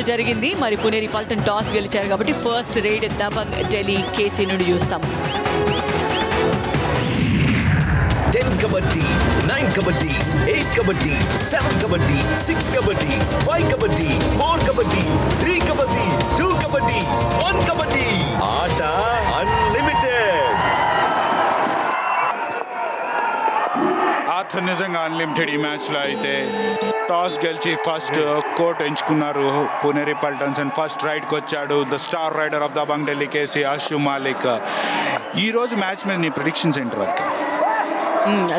జరిగింది. మరి పునేరి పల్టన్ టాస్ గెలిచారు కాబట్టి first raid Dabang Delhi KC నుండి చూస్తాం. 10 kabaddi, 9 kabaddi, 8 kabaddi, 7 kabaddi, 6 kabaddi, 5 kabaddi, 4 kabaddi, 3 kabaddi, 2 kabaddi, 1 kabaddi. Aata unlimited. ఆట నిజంగా అన్లిమిటెడ్. ఈ మ్యాచ్లో అయితే టాస్ గెలిచి ఫస్ట్ కోర్ట్ ఎంచుకున్నారు పునేరి పల్టన్స్ అండ్ ఫస్ట్ రైడ్కి వచ్చాడు the star raider of Dabang Delhi KC Ashu Malik. ఈరోజు మ్యాచ్ మీద నీ ప్రిడిక్షన్స్ ఏంటి రాధిక?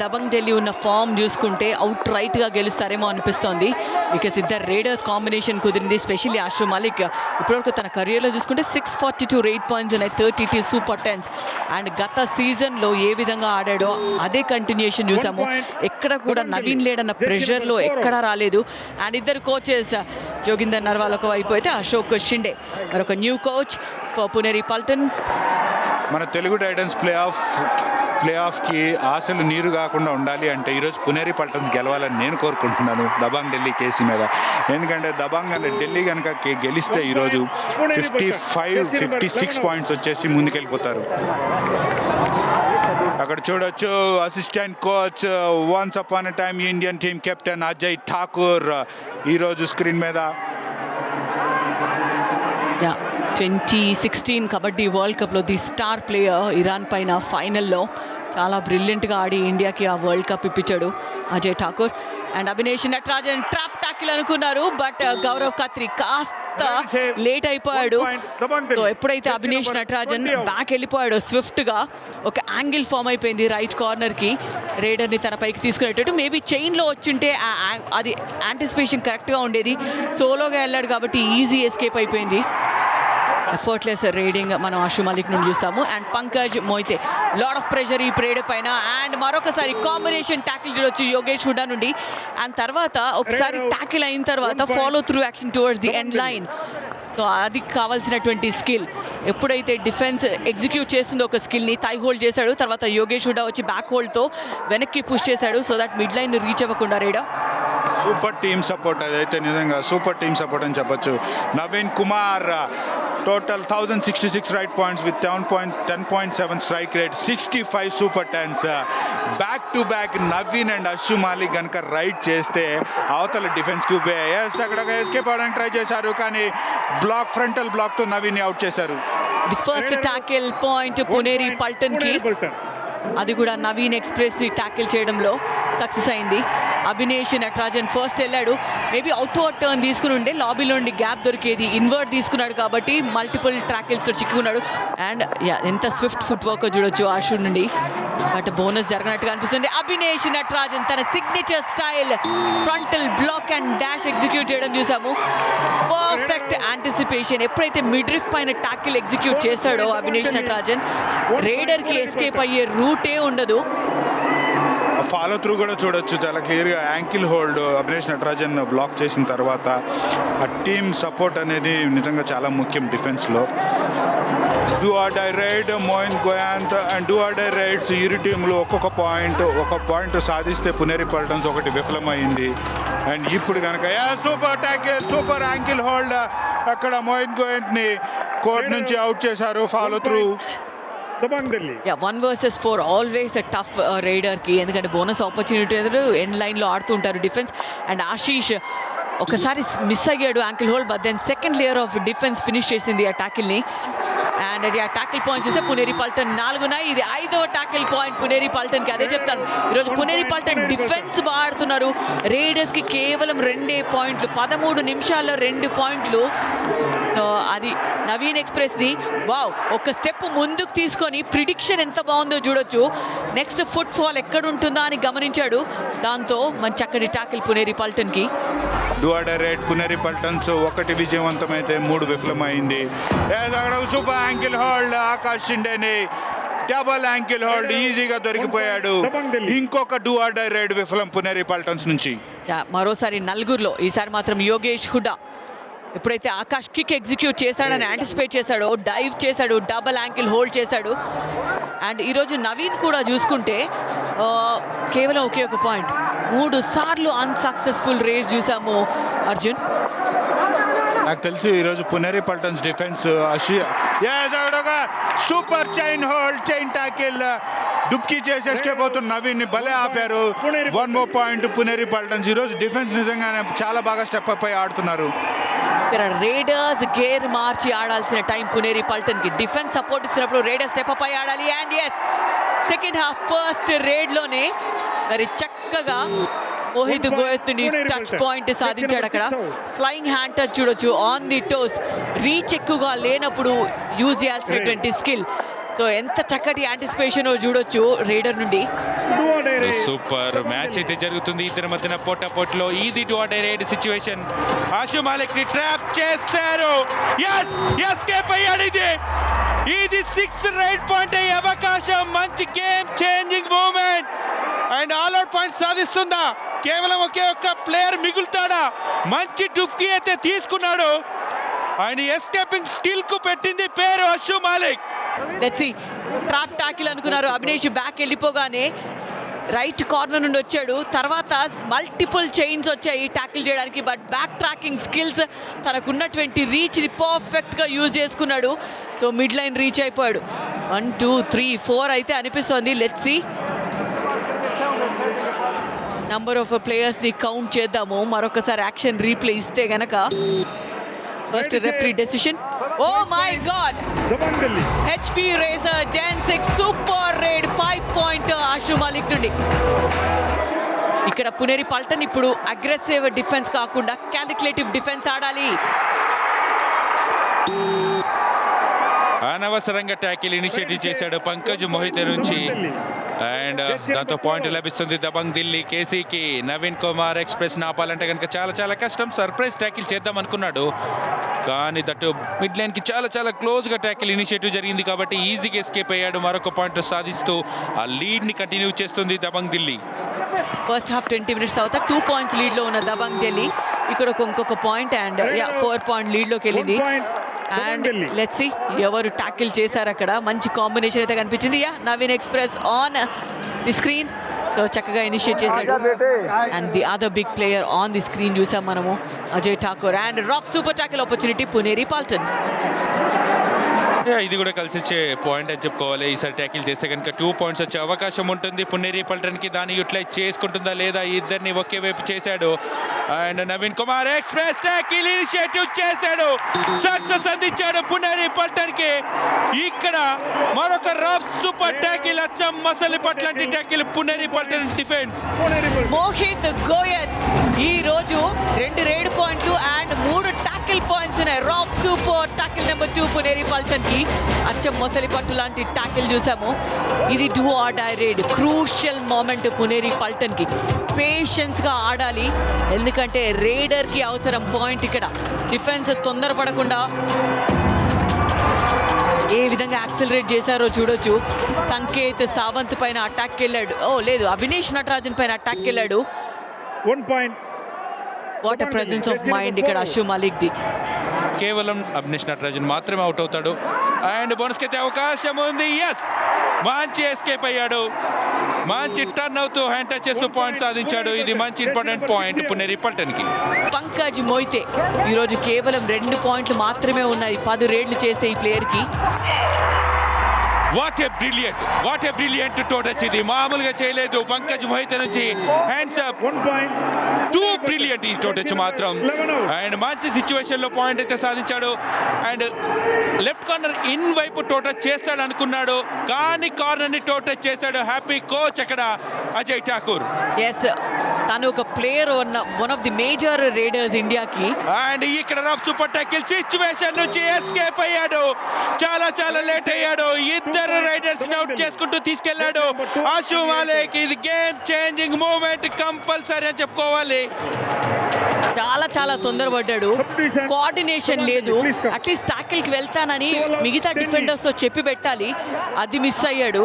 దబంగ్ ఢిల్లీ ఉన్న ఫామ్ చూసుకుంటే అవుట్ రైట్గా గెలుస్తారేమో అనిపిస్తోంది. బికాస్ ఇద్దరు రేడర్స్ కాంబినేషన్ కుదిరింది. స్పెషల్లీ అషు మాలిక్ ఇప్పటివరకు తన కెరియర్లో చూసుకుంటే 642 రేట్ పాయింట్స్ ఉన్నాయి, 32 సూపర్ టెన్స్. అండ్ గత సీజన్లో ఏ విధంగా ఆడాడో అదే కంటిన్యూషన్ చూసాము. ఎక్కడ కూడా నవీన్ లేడన్న ప్రెషర్లో ఎక్కడా రాలేదు. అండ్ ఇద్దరు కోచెస్ జోగిందర్ నర్వాల్ ఒక వైపు అయితే అశోక్ షిండే మరొక new coach for Puneri Paltan. మన తెలుగు టైటన్స్ ప్లే ఆఫ్కి ఆశలు నీరు కాకుండా ఉండాలి అంటే ఈరోజు పునేరి పల్టన్స్ గెలవాలని నేను కోరుకుంటున్నాను దబాంగ్ ఢిల్లీ కేసీ మీద. ఎందుకంటే దబాంగ్ అంటే ఢిల్లీ కనుక గెలిస్తే ఈరోజు 56 పాయింట్స్ వచ్చేసి ముందుకెళ్ళిపోతారు. అక్కడ చూడొచ్చు assistant coach once upon a time Indian team captain Ajay Thakur ఈరోజు స్క్రీన్ మీద. 2016 కబడ్డీ వరల్డ్ కప్లో ది స్టార్ ప్లేయర్ ఇరాన్ పైన ఫైనల్లో చాలా బ్రిలియంట్గా ఆడి ఇండియాకి ఆ వరల్డ్ కప్ ఇప్పించాడు Ajay Thakur. And Abhinesh Nadarajan trap tackle అనుకున్నారు, బట్ గౌరవ్ ఖత్రి కాస్త లేట్ అయిపోయాడు. సో ఎప్పుడైతే అభినేష్ నటరాజన్ బ్యాక్ వెళ్ళిపోయాడో స్విఫ్ట్గా ఒక యాంగిల్ ఫామ్ అయిపోయింది రైట్ కార్నర్కి, రేడర్ని తన పైకి తీసుకునేటట్టు. మేబీ చైన్లో వచ్చింటే అది యాంటిసిపేషన్ కరెక్ట్గా ఉండేది. సోలోగా వెళ్ళాడు కాబట్టి ఈజీ ఎస్కేప్ అయిపోయింది. ఎఫర్ట్లెస్ రైడింగ్ మనం అషు మాలిక్ నుండి చూస్తాము. And Pankaj Mohite lot of pressure ఈ ప్రేడ్ పైన. అండ్ మరొకసారి కాంబినేషన్ ట్యాకిల్ చూడొచ్చు యోగేష్ హుడా నుండి. అండ్ తర్వాత ఒకసారి ట్యాకిల్ అయిన తర్వాత follow through action towards the end line. So అది కావాల్సినటువంటి స్కిల్. ఎప్పుడైతే డిఫెన్స్ ఎగ్జిక్యూట్ చేస్తుందో ఒక స్కిల్ని థై హోల్డ్ చేశాడు, తర్వాత యోగేష్ హుడా వచ్చి బ్యాక్ హోల్డ్తో వెనక్కి పుష్ చేశాడు so that mid line reach అవ్వకుండా రేడర్. సూపర్ టీమ్ సపోర్ట్, అదైతే నిజంగా సూపర్ టీమ్ సపోర్ట్ అని చెప్పొచ్చు. Naveen Kumar total 1066 raid points with 10.7 strike rate, 65 super tens. Back to back Naveen and Ashu Malik కనుక రైడ్ చేస్తే అవతల డిఫెన్స్కి అక్కడ ఎస్కేప్ అవడానికి ట్రై చేశారు, కానీ ఫ్రంటల్ బ్లాక్తో నవీన్ అవుట్ చేశారు. The first tackle point Puneri Paltan కి, అది కూడా నవీన్ ఎక్స్ప్రెస్ ని టాకిల్ చేయడంలో సక్సెస్ అయింది. అభినేష్ నటరాజన్ ఫస్ట్ వెళ్ళాడు, మేబీ అవుట్వర్డ్ టర్న్ తీసుకుని ఉండే లాబీలో నుండి గ్యాప్ దొరికేది, ఇన్వర్ట్ తీసుకున్నాడు కాబట్టి మల్టిపుల్ ట్రాకిల్స్ చిక్కుకున్నాడు. అండ్ ఎంత స్విఫ్ట్ ఫుట్ వర్క్ చూడొచ్చు ఆషు నుండి, బట్ బోనస్ జరగనట్టుగా అనిపిస్తుంది. అభినేష్ నటరాజన్ తన signature style frontal block and dash execute చేయడం చూసాము. Perfect anticipation. ఎప్పుడైతే మిడ్ రిఫ్ పైన టాకిల్ ఎగ్జిక్యూట్ చేస్తాడో అభినేష్ నటరాజన్, రేడర్కి ఎస్కేప్ అయ్యే రూటే ఉండదు. ఫాలో త్రూ కూడా చూడొచ్చు చాలా క్లియర్గా. Ankle hold Abhinesh Natarajan block చేసిన తర్వాత ఆ టీమ్ సపోర్ట్ అనేది నిజంగా చాలా ముఖ్యం డిఫెన్స్లో. డూ ఆర్ డై రైడ్ మోయిన్ గోయాంత్ and do or die raids ఇరు టీంలు ఒక్కొక్క పాయింట్ సాధిస్తే పునేరి పల్టన్స్ ఒకటి విఫలమైంది. అండ్ ఇప్పుడు కనుక super tackle, super ankle hold, అక్కడ మోయిన్ గోయాంత్ని కోర్ట్ నుంచి అవుట్ చేశారు follow through. 1 versus 4 always tough రైడర్కి, ఎందుకంటే బోనస్ ఆపర్చునిటీ ఎండ్ లైన్లో ఆడుతుంటారు డిఫెన్స్. అండ్ ఆశీష్ ఒకసారి మిస్ అయ్యాడు ankle hold, but then second layer of defence finish చేసింది ఆ ట్యాకిల్ని. అండ్ అది ఆ ట్యాకిల్ పాయింట్స్ ఇస్తే పునేరి పల్టన్ 4 ఇది 5వ ట్యాకిల్ పాయింట్ పునేరి పల్టన్కి. అదే చెప్తాను, ఈరోజు పునేరి పల్టన్ డిఫెన్స్ బాగా ఆడుతున్నారు. రేడర్స్కి కేవలం 2 పాయింట్లు, 13 నిమిషాల్లో 2 పాయింట్లు. అది నవీన్ ఎక్స్ప్రెస్ని వావ్ ఒక స్టెప్ ముందుకు తీసుకొని ప్రిడిక్షన్ ఎంత బాగుందో చూడొచ్చు. నెక్స్ట్ ఫుట్ ఫాల్ ఎక్కడుంటుందా అని గమనించాడు, దాంతో మంచి చక్కటి ట్యాకిల్ పునేరి పల్టన్కి. రేడ్ పునేరి పల్టన్స్ 1 విజయవంతమైతే 3 విఫలమైంది. సూపర్ యాంకిల్ హోల్డ్ ఆకాష్ షిండేని డబల్ యాంకిల్ హోల్డ్ ఈజీగా దొరికిపోయాడు. ఇంకొక డూ ఆర్ డై రైడ్ విఫలం పునేరి పల్టన్స్ నుంచి. మరోసారి నలుగురిలో ఈసారి మాత్రం యోగేష్ హుడా ఎప్పుడైతే ఆకాష్ కిక్ ఎగ్జిక్యూట్ చేస్తాడని యాంటిసిపేట్ చేశాడో డైవ్ చేశాడు, డబల్ యాంకిల్ హోల్డ్ చేశాడు. అండ్ ఈరోజు నవీన్ కూడా చూసుకుంటే కేవలం ఒకే ఒక పాయింట్, 3 సార్లు అన్సక్సెస్ఫుల్ రేస్ చూసాము అర్జున్. నాకు తెలిసి ఈరోజు Puneri Paltans defence super chain hold, chain tackle దుప్కి చేసి ఎస్కేప్ అవుతున్న నవీన్ ని భలే ఆపారు. 1 more పాయింట్ పునేరి పల్టన్స్. ఈరోజు డిఫెన్స్ నిజంగానే చాలా బాగా స్టెప్ అప్ అయి ఆడుతున్నారు. ఇక్కడ రేడర్స్ గేర్ మార్చి ఆడాల్సిన టైం పునేరి పల్టన్ కి. డిఫెన్స్ సపోర్ట్ ఇచ్చినప్పుడు రేడర్స్ స్టెప్ అప్ అయి ఆడాలి. And yes, second half first raid లోనే మరి చక్కగా మోహిత్ గోయత్ టచ్ పాయింట్ సాధించాడు. అక్కడ ఫ్లయింగ్ హ్యాండ్ టచ్ చూడొచ్చు, ఆన్ ది టోస్, రీచ్ ఎక్కువగా లేనప్పుడు యూజ్ చేయాల్సినటువంటి స్కిల్. సో ఎంత చక్కటి యాంటిసిపేషన్ చూడొచ్చు రేడర్ నుండి. సూపర్ మ్యాచ్ అయితే జరుగుతుంది ఇద్దరి మధ్యన పోటాపోట్లో. ఇది do or die raid situation. Ashu Malik ని ట్రాప్ చేశారు. ఎస్కేప్ అయ్యాడు. ఇది 6 రైడ్ పాయింట్ అయ్యే అవకాశం. మంచి game changing moment and all out point సాధిస్తుందా? కేవలం ఒకే ఒక్క ప్లేయర్ మిగులుతాడా? మంచి డుప్కి అయితే తీసుకున్నాడు. అండ్ ఎస్కేపింగ్ స్కిల్ కు పెట్టింది పేరు Ashu Malik. Let's see, trap tackle అనుకున్నారు. అభినేష్ బ్యాక్ వెళ్ళిపోగానే రైట్ కార్నర్ నుండి వచ్చాడు. తర్వాత మల్టిపుల్ చైన్స్ వచ్చాయి టాకిల్ చేయడానికి. బట్ బ్యాక్ ట్రాకింగ్ స్కిల్స్, తనకున్నటువంటి రీచ్ని పర్ఫెక్ట్గా యూజ్ చేసుకున్నాడు. సో మిడ్ లైన్ రీచ్ అయిపోయాడు. 1 2 3 4 అయితే అనిపిస్తోంది. లెట్స్ సీ, నంబర్ ఆఫ్ ప్లేయర్స్ని కౌంట్ చేద్దాము. మరొకసారి యాక్షన్ రీప్లే ఇస్తే గనక first referee decision. Oh my god, హెచ్పి రేసర్ జెన్ 6 super raid 5 point Ashu Malik నుండి. ఇక్కడ పునేరి పల్టన్ ఇప్పుడు అగ్రెసివ్ డిఫెన్స్ కాకుండా క్యాలిక్యులేటివ్ డిఫెన్స్ ఆడాలి. అనవసరంగా ట్యాకిల్ ఇనిషియేటివ్ చేశాడు పంకజ్ మోహిత్ నుంచి. అండ్ దాంతో పాయింట్ లభిస్తుంది దబంగ్ ఢిల్లీ. కేసీకి నవీన్ కుమార్ ఎక్స్ప్రెస్ ఆపాలంటే కనుక చాలా చాలా కష్టం. సర్ప్రైజ్ ట్యాకిల్ చేద్దాం అనుకున్నాడు, కానీ దట్టు మిడ్ లైన్ కి చాలా చాలా క్లోజ్ గా ట్యాకిల్ ఇనిషియేటివ్ జరిగింది కాబట్టి ఈజీగా ఎస్కేప్ అయ్యాడు. మరొక పాయింట్ సాధిస్తూ ఆ లీడ్ ని కంటిన్యూ చేస్తుంది Dabangg Delhi. First half 20 minutes తర్వాత 2 పాయింట్స్ లీడ్ లో ఉన్న దబంగ్ ఢిల్లీ ఇక్కడ ఇంకొక పాయింట్ అండ్ 4 పాయింట్ లీడ్ లోకి వెళ్ళింది. అండ్ లెట్స్ సీ ఎవరు టాకిల్ చేశారు అక్కడ. మంచి కాంబినేషన్ అయితే కనిపించింది. Naveen express on the screen. So చక్కగా ఇనిషియేట్ చేశాడు. And the other big player on the screen చూసాం మనము, Ajay Thakur. And rap super tackle opportunity Puneri Paltan. ఇది కూడా కలిసి వచ్చే పాయింట్ అని చెప్పుకోవాలి. ఈసారి ట్యాకిల్ చేస్తే కనుక 2 పాయింట్స్ వచ్చే అవకాశం ఉంటుంది పునేరి పల్టన్ కి. దాన్ని యూటిలైజ్ చేసుకుంటుందా లేదా? ఇద్దరిని ఒకే వైపు చేశాడు. And Naveen Kumar express tackle initiative చేశాడు, సక్సెస్ అందించాడు పునేరి పల్టన్ కి. ఇక్కడ మరొక రాప్ సూపర్ ట్యాకిల్, అచ్చం మసలి పట్లాంటి ట్యాకిల్ పునేరి పల్టన్ డిఫెన్స్. మోహిత్ గోయత్ ఈ రోజు 2 రేడ్ పాయింట్లు అండ్ 3 టాకిల్ పాయింట్స్ ఉన్నాయి. Rap super tackle number 2 Puneri Paltan కి. అచ్చం మొసలి పట్టు లాంటి టాకిల్ చూసాము. ఇది do or die raid, crucial moment Puneri Paltan కి. పేషెన్స్ గా ఆడాలి, ఎందుకంటే రేడర్ కి అవసరం పాయింట్. ఇక్కడ డిఫెన్స్ తొందరపడకుండా ఏ విధంగా యాక్సిలరేట్ చేశారో చూడొచ్చు. సంకేత్ సావంత్ పైన అటాక్ వెళ్ళాడు. లేదు, అభినేష్ నటరాజన్ పైన అటాక్ వెళ్ళాడు. 1 point. What a presence of mind ఇక్కడ ఆశు మాలిక్ ది. కేవలం అభినేష్ నటరాజన్ మాత్రమే అవుట్ అవుతాడు. అండ్ బోనస్ కి అయితే అవకాశం ఉంది. ఎస్, మంచి ఎస్కేప్ అయ్యాడు. మంచి టర్న్ అవుతూ హ్యాండ్ టచ్ చేస్తూ పాయింట్ సాధించాడు. ఇది మంచి ఇంపార్టెంట్ పాయింట్ పునేరి పల్టన్ కి. పంకజ్ మోయితే ఈరోజు కేవలం 2 పాయింట్లు మాత్రమే ఉన్నాయి 10 రేడ్లు చేస్తే ఈ ప్లేయర్ కి. What a brilliant toe touch. ఇది మామూలుగా చేయలేదు పంకజ్ మోహిత్ నుంచి. Hands up, 1 point. 2 బ్రిలియంట్ ఈ టోటచ్ మాత్రం. అండ్ మంచి సిచ్యువేషన్ లో పాయింట్ అయితే సాధించాడు. అండ్ లెఫ్ట్ కార్నర్ ఇన్ వైపు టోటచ్ చేస్తాడు అనుకున్నాడు, కానీ కార్నర్ ని టోటచ్ చేశాడు. హ్యాపీ కోచ్ అక్కడ అజయ్ ఠాకూర్. ఎస్, తను ఒక player, one of the major raiders ఇండియాకి. అండ్ ఇక్కడ రఫ్ సూపర్ టాకిల్ సిచ్యువేషన్ నుంచి ఎస్కేప్ అయ్యాడు. చాలా చాలా లేట్ అయ్యాడు. ఇద్దరు రైడర్స్ అవుట్ చేసుకుంటూ తీసుకెళ్లాడు ఆశు మాలిక్. ఇది గేమ్ చేంజింగ్ మూమెంట్ కంపల్సరీ అని చెప్పుకోవాలి. చాలా చాలా తొందరపడ్డాడు, కోఆర్డినేషన్ లేదు. అట్లీస్ట్ టాకిల్ కి వెళ్తానని మిగతా డిఫెండర్స్ తో చెప్పి పెట్టాలి, అది మిస్ అయ్యాడు.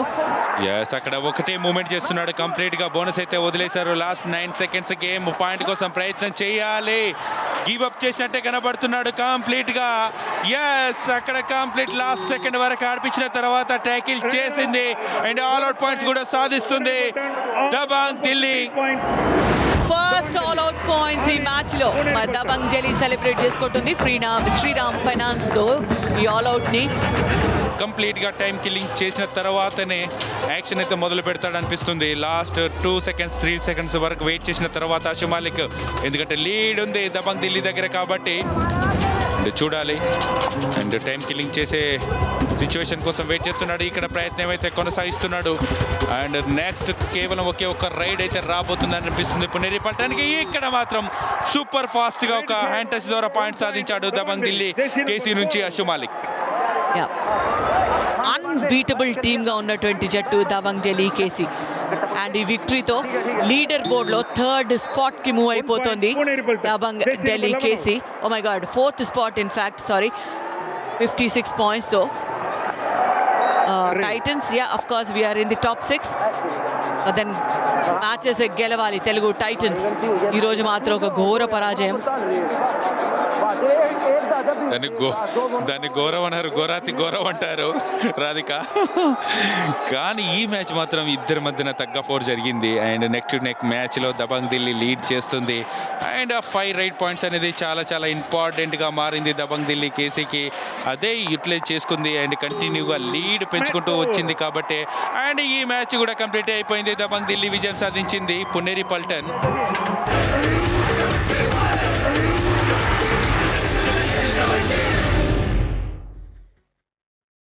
ఎస్, అక్కడ ఒకటే మూమెంట్ చేస్తున్నాడు కంప్లీట్ గా. బోనస్ అయితే వదిలేశారు. లాస్ట్ 9 సెకండ్స్ గేమ్ పాయింట్ కోసం ప్రయత్నం చేయాలి. గివ్ అప్ చేసినట్టే కనబడుతున్నాడు కంప్లీట్ గా. ఎస్, అక్కడ కంప్లీట్ లాస్ట్ సెకండ్ వరకు ఆడిపించిన తర్వాత ట్యాకిల్ చేసింది అండ్ ఆల్ అవుట్ పాయింట్స్ కూడా సాధిస్తుంది Dabangg Delhi. First all out points ఈ మ్యాచ్ లో దబంగ్ ఢిల్లీ సెలబ్రేట్ చేసుకుంటుంది శ్రీరామ్ ఫైనాన్స్ తో ఈ ఆల్ అవుట్ ని. కంప్లీట్ గా టైం కిల్లింగ్ చేసిన తర్వాతనే యాక్షన్ అయితే మొదలు పెడతాడు అనిపిస్తుంది. లాస్ట్ 2 సెకండ్స్ 3 సెకండ్స్ వరకు వెయిట్ చేసిన తర్వాత ఆషు మాలిక్, ఎందుకంటే లీడ్ ఉంది దబంగ్ ఢిల్లీ దగ్గర కాబట్టి చూడాలి. అండ్ టైం కిల్లింగ్ చేసే సిచ్యువేషన్ కోసం వెయిట్ చేస్తున్నాడు. ఇక్కడ ప్రయత్నం అయితే కొనసాగిస్తున్నాడు. అండ్ నెక్స్ట్ కేవలం ఒకే ఒక్క రైడ్ అయితే రాబోతుంది అనిపిస్తుంది పునేరి పట్టణానికి. ఇక్కడ మాత్రం సూపర్ ఫాస్ట్ గా ఒక హ్యాండ్ టచ్ ద్వారా పాయింట్ సాధించాడు దబంగ్ ఢిల్లీ కేసీ నుంచి ఆషు మాలిక్. అన్బీటబుల్ టీమ్ గా ఉన్నటువంటి జట్టు దబంగ్ ఢిల్లీ కేసీ. అండ్ ఈ విక్టరీతో లీడర్ బోర్డ్ లో 3rd స్పాట్ కి మూవ్ అయిపోతుంది Dabang Delhi KC. Oh my god, 4th spot in fact, sorry. 56 points తో Titans, of course we're in the top 6. Then matches గెలవాలి తెలుగు టైటన్స్. ఈరోజు మాత్రం ఒక ఘోర పరాజయం. దాన్ని ఘోరం అన్నారు, ఘోరాతి ఘోరం అంటారు రాధిక. కానీ ఈ మ్యాచ్ మాత్రం ఇద్దరి మధ్యన తగ్గ ఫోర్ జరిగింది. And neck to neck match లో దబంగ్ ఢిల్లీ లీడ్ చేస్తుంది. అండ్ 5 రైట్ పాయింట్స్ అనేది చాలా చాలా ఇంపార్టెంట్ గా మారింది దబంగ్ ఢిల్లీ కేసీకి. అదే యూటిలైజ్ చేసుకుంది అండ్ కంటిన్యూగా లీడ్ పెంచుకుంటూ వచ్చింది కాబట్టి. అండ్ ఈ మ్యాచ్ కూడా కంప్లీట్ అయిపోయింది. దబంగ్ ఢిల్లీ విజయం సాధించింది పునేరి పల్టన్.